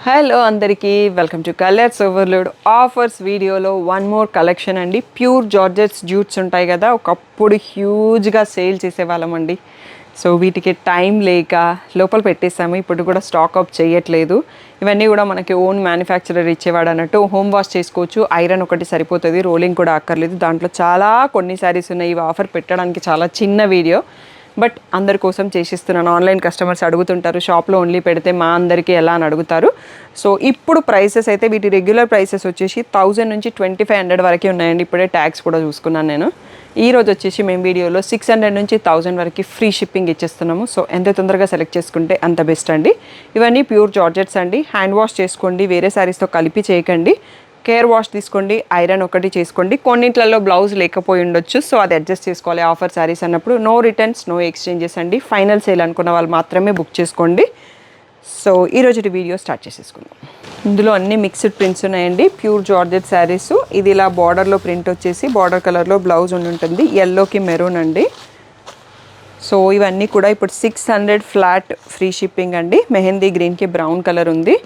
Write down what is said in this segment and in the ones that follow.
Hello అందరికీ welcome to colours overload offers వీడియోలో one more collection అండి. ప్యూర్ జార్జెట్స్ జూట్స్ ఉంటాయి కదా, ఒకప్పుడు హ్యూజ్గా సేల్ చేసేవాళ్ళం అండి. సో వీటికి టైం లేక లోపల పెట్టేసాము, ఇప్పుడు కూడా స్టాక్ అప్ చేయట్లేదు. ఇవన్నీ కూడా మనకి ఓన్ మ్యానుఫ్యాక్చరర్ ఇచ్చేవాడు అన్నట్టు. హోమ్ వాష్ చేసుకోవచ్చు, ఐరన్ ఒకటి సరిపోతుంది, రోలింగ్ కూడా అక్కర్లేదు. దాంట్లో చాలా కొన్ని శారీస్ ఉన్నాయి. ఇవి ఆఫర్ పెట్టడానికి చాలా చిన్న వీడియో, బట్ అందరి కోసం చేసిస్తున్నాను. ఆన్లైన్ కస్టమర్స్ అడుగుతుంటారు, షాప్లో ఓన్లీ పెడితే మా అందరికీ ఎలా అని అడుగుతారు. సో ఇప్పుడు ప్రైసెస్ అయితే వీటి రెగ్యులర్ ప్రైసెస్ వచ్చేసి 1000 నుంచి 2500 వరకు ఉన్నాయండి. ఇప్పుడే ట్యాక్స్ కూడా చూసుకున్నాను నేను. ఈ రోజు వచ్చేసి మేము వీడియోలో 600 నుంచి 1000 వరకు ఫ్రీ షిప్పింగ్ ఇచ్చేస్తున్నాము. సో ఎంత తొందరగా సెలెక్ట్ చేసుకుంటే అంత బెస్ట్ అండి. ఇవన్నీ ప్యూర్ జార్జెట్స్ అండి. హ్యాండ్ వాష్ చేసుకోండి, వేరే శారీస్తో కలిపి చేయకండి. కేర్ వాష్ తీసుకోండి, ఐరన్ ఒకటి చేసుకోండి. కొన్నింట్లలో బ్లౌజ్ లేకపోయి ఉండొచ్చు, సో అది అడ్జస్ట్ చేసుకోవాలి. ఆఫర్ శారీస్ అన్నప్పుడు నో రిటర్న్స్, నో ఎక్స్చేంజెస్ అండి. ఫైనల్ సేల్ అనుకున్న వాళ్ళు మాత్రమే బుక్ చేసుకోండి. సో ఈరోజు వీడియో స్టార్ట్ చేసేసుకుందాం. ఇందులో అన్ని మిక్స్డ్ ప్రింట్స్ ఉన్నాయండి, ప్యూర్ జార్జెట్ శారీస్. ఇది ఇలా బార్డర్లో ప్రింట్ వచ్చేసి బార్డర్ కలర్లో బ్లౌజ్ ఉంటుంది, ఎల్లోకి మెరూన్ అండి. సో ఇవన్నీ కూడా ఇప్పుడు 600 ఫ్లాట్ ఫ్రీ షిప్పింగ్ అండి. మెహందీ గ్రీన్కి బ్రౌన్ కలర్ ఉంది.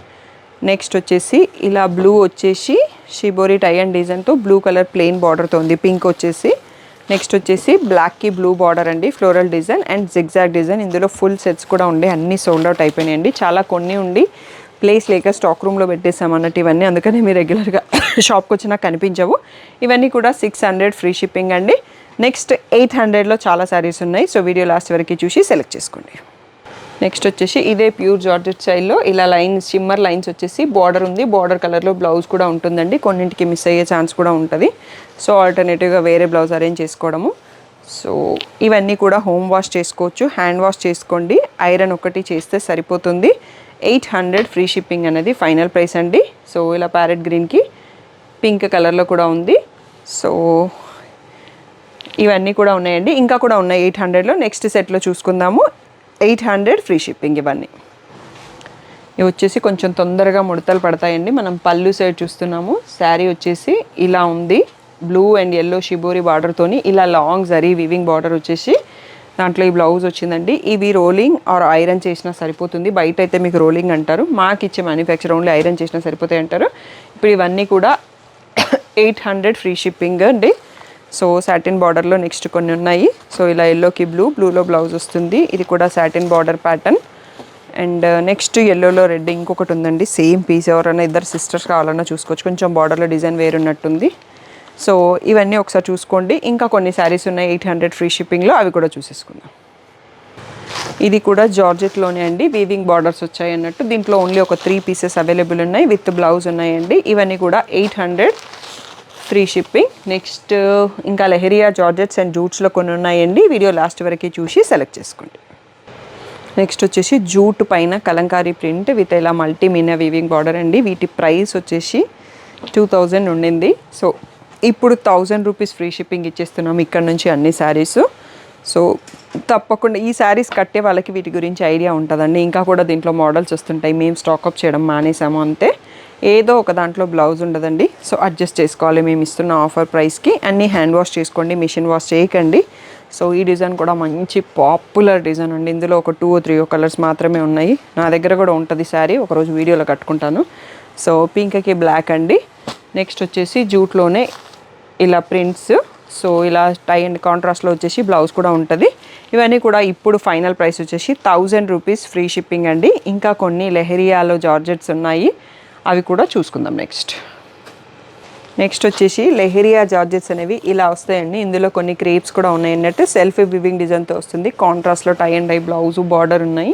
నెక్స్ట్ వచ్చేసి ఇలా బ్లూ వచ్చేసి షిబోరి టై అండ్ డిజైన్తో బ్లూ కలర్ ప్లెయిన్ బార్డర్తో ఉంది. పింక్ వచ్చేసి నెక్స్ట్ వచ్చేసి బ్లాక్కి బ్లూ బార్డర్ అండి, floral design and zigzag design. ఇందులో ఫుల్ సెట్స్ కూడా ఉండే, అన్నీ సోల్డ్ అవుట్ అయిపోయినాయండి. చాలా కొన్ని ఉండి ప్లేస్ లేక స్టాక్ రూమ్లో పెట్టేసాం అన్నట్టు ఇవన్నీ, అందుకని మీరు రెగ్యులర్గా షాప్కి వచ్చినా కనిపించవు. ఇవన్నీ కూడా 600 ఫ్రీ షిప్పింగ్ అండి. నెక్స్ట్ 800లో చాలా శారీస్ ఉన్నాయి. సో వీడియో లాస్ట్ వరకు చూసి సెలెక్ట్ చేసుకోండి. నెక్స్ట్ వచ్చేసి ఇదే ప్యూర్ జార్జెట్ స్టైల్లో ఇలా లైన్స్, షిమ్మర్ లైన్స్ వచ్చేసి బార్డర్ ఉంది, బార్డర్ కలర్లో బ్లౌజ్ కూడా ఉంటుందండి. కొన్నింటికి మిస్ అయ్యే ఛాన్స్ కూడా ఉంటుంది. సో ఆల్టర్నేటివ్గా వేరే బ్లౌజ్ అరేంజ్ చేసుకోవడము. సో ఇవన్నీ కూడా హోమ్ వాష్ చేసుకోవచ్చు, హ్యాండ్ వాష్ చేసుకోండి, ఐరన్ ఒకటి చేస్తే సరిపోతుంది. 800 ఫ్రీ షిప్పింగ్ అనేది ఫైనల్ ప్రైస్ అండి. సో ఇలా ప్యారెట్ గ్రీన్కి పింక్ కలర్లో కూడా ఉంది. సో ఇవన్నీ కూడా ఉన్నాయండి, ఇంకా కూడా ఉన్నాయి 800లో. నెక్స్ట్ సెట్లో చూసుకుందాము. 800 ఫ్రీ షిప్పింగ్ ఇవన్నీ. ఇవి వచ్చేసి కొంచెం తొందరగా ముడతలు పడతాయండి. మనం పళ్ళు సైడ్ చూస్తున్నాము. శారీ వచ్చేసి ఇలా ఉంది, బ్లూ అండ్ ఎల్లో షిబోరి బార్డర్తోని ఇలా లాంగ్ జరీ వీవింగ్ బార్డర్ వచ్చేసి దాంట్లో ఈ బ్లౌజ్ వచ్చిందండి. ఇవి రోలింగ్ ఆర్ ఐరన్ చేసినా సరిపోతుంది. బయట అయితే మీకు రోలింగ్ అంటారు, మాకు ఇచ్చే మ్యానుఫ్యాక్చర్ ఓన్లీ ఐరన్ చేసినా సరిపోతాయి అంటారు. ఇప్పుడు ఇవన్నీ కూడా 800 ఫ్రీ షిప్పింగ్ అండి. సో సాటిన్ బార్డర్లో నెక్స్ట్ కొన్ని ఉన్నాయి. సో ఇలా ఎల్లోకి బ్లూ, బ్లూలో బ్లౌజ్ వస్తుంది. ఇది కూడా satin border pattern. And next ఎల్లోలో రెడ్ ఇంకొకటి ఉందండి, సేమ్ పీస్. ఎవరైనా ఇద్దరు సిస్టర్స్ కావాలన్నా చూసుకోవచ్చు. కొంచెం బార్డర్లో డిజైన్ వేరున్నట్టుంది. సో ఇవన్నీ ఒకసారి చూసుకోండి. ఇంకా కొన్ని శారీస్ ఉన్నాయి 800 ఫ్రీ షిప్పింగ్లో, అవి కూడా చూసేసుకుందాం. ఇది కూడా జార్జెట్లోనే అండి, వీవింగ్ బార్డర్స్ వచ్చాయి అన్నట్టు. దీంట్లో ఓన్లీ ఒక 3 పీసెస్ అవైలబుల్ ఉన్నాయి, విత్ బ్లౌజ్ ఉన్నాయండి. ఇవన్నీ కూడా 800 ఫ్రీ షిప్పింగ్. నెక్స్ట్ ఇంకా లెహరియా జార్జెట్స్ అండ్ జూట్స్లో కొన్ని ఉన్నాయండి. వీడియో లాస్ట్ వరకు చూసి సెలెక్ట్ చేసుకోండి. నెక్స్ట్ వచ్చేసి జూట్ పైన కలంకారీ ప్రింట్ విత్ ఇలా మల్టీ మీనా వీవింగ్ బార్డర్ అండి. వీటి ప్రైస్ వచ్చేసి 2000 ఉండింది. సో ఇప్పుడు 1000 రూపీస్ ఫ్రీ షిప్పింగ్ ఇచ్చేస్తున్నాం ఇక్కడ నుంచి అన్ని శారీస్. సో తప్పకుండా ఈ శారీస్ కట్టే వాళ్ళకి వీటి గురించి ఐడియా ఉంటుందండి. ఇంకా కూడా దీంట్లో మోడల్స్ వస్తుంటాయి, మేము స్టాకప్ చేయడం మానేసాము అంతే. ఏదో ఒక దాంట్లో బ్లౌజ్ ఉండదండి, సో అడ్జస్ట్ చేసుకోవాలి మేము ఇస్తున్న ఆఫర్ ప్రైస్కి. అన్నీ హ్యాండ్ వాష్ చేసుకోండి, మిషన్ వాష్ చేయకండి. సో ఈ డిజైన్ కూడా మంచి పాపులర్ డిజైన్ అండి. ఇందులో ఒక 2 or 3 కలర్స్ మాత్రమే ఉన్నాయి. నా దగ్గర కూడా ఉంటుంది శారీ, ఒకరోజు వీడియోలో కట్టుకుంటాను. సో పింక్కి బ్లాక్ అండి. నెక్స్ట్ వచ్చేసి జూట్లోనే ఇలా ప్రింట్స్. సో ఇలా టై అండ్ కాంట్రాస్ట్లో వచ్చేసి బ్లౌజ్ కూడా ఉంటుంది. ఇవన్నీ కూడా ఇప్పుడు ఫైనల్ ప్రైస్ వచ్చేసి 1000 రూపీస్ ఫ్రీ షిప్పింగ్ అండి. ఇంకా కొన్ని లెహరియాలో జార్జెట్స్ ఉన్నాయి, అవి కూడా చూసుకుందాం. నెక్స్ట్ వచ్చేసి లెహరియా జార్జెట్స్ అనేవి ఇలా వస్తాయండి. ఇందులో కొన్ని క్రేప్స్ కూడా ఉన్నాయి అన్నట్టు. సెల్ఫ్ వివింగ్ డిజైన్తో వస్తుంది, కాంట్రాస్ట్లో tie and dye blouse border ఉన్నాయి.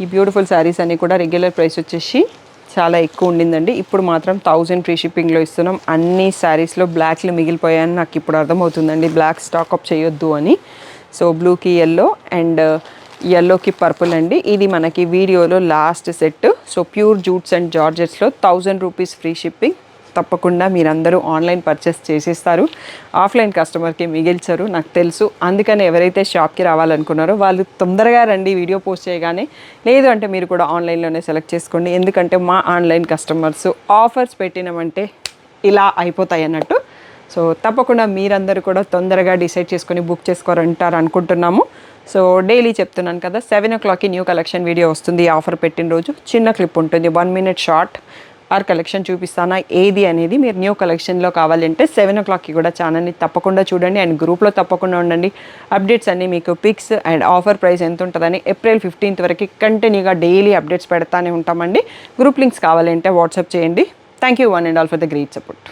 ఈ బ్యూటిఫుల్ శారీస్ అన్నీ కూడా రెగ్యులర్ ప్రైస్ వచ్చేసి చాలా ఎక్కువ ఉండిందండి. ఇప్పుడు మాత్రం 1000 ఫ్రీ షిప్పింగ్లో ఇస్తున్నాం. అన్ని శారీస్లో బ్లాక్లు మిగిలిపోయాయని నాకు ఇప్పుడు అర్థమవుతుందండి, బ్లాక్ స్టాకప్ చేయొద్దు అని. సో బ్లూకి ఎల్లో అండ్ ఎల్లోకి పర్పుల్ అండి. ఇది మనకి వీడియోలో last set. So pure jutes and జార్జెట్స్లో 1000 రూపీస్ ఫ్రీ షిప్పింగ్. తప్పకుండా మీరందరూ ఆన్లైన్ పర్చేస్ చేసేస్తారు, ఆఫ్లైన్ కస్టమర్కి మిగిల్చరు నాకు తెలుసు. అందుకని ఎవరైతే షాప్కి రావాలనుకున్నారో వాళ్ళు తొందరగా రండి వీడియో పోస్ట్ చేయగానే. లేదు అంటే మీరు కూడా ఆన్లైన్లోనే సెలెక్ట్ చేసుకోండి. ఎందుకంటే మా ఆన్లైన్ కస్టమర్స్ ఆఫర్స్ పెట్టినామంటే ఇలా అయిపోతాయి అన్నట్టు. సో తప్పకుండా మీరందరూ కూడా తొందరగా డిసైడ్ చేసుకొని బుక్ చేసుకోరంటారు అనుకుంటున్నాము. సో డైలీ చెప్తున్నాను కదా, 7 o'clockకి న్యూ కలెక్షన్ వీడియో వస్తుంది. ఆఫర్ పెట్టిన రోజు చిన్న క్లిప్ ఉంటుంది, 1 minute షార్ట్. ఆర్ కలెక్షన్ చూపిస్తానా ఏది అనేది. మీరు న్యూ కలెక్షన్లో కావాలంటే 7 o'clockకి కూడా ఛానల్ని తప్పకుండా చూడండి అండ్ గ్రూప్లో తప్పకుండా ఉండండి. అప్డేట్స్ అన్నీ మీకు పిక్స్ అండ్ ఆఫర్ ప్రైస్ ఎంత ఉంటుందని April 15th వరకు కంటిన్యూగా డైలీ అప్డేట్స్ పెడతానే ఉంటామండి. గ్రూప్ లింక్స్ కావాలంటే వాట్సాప్ చేయండి. Thank you one and all for the great support.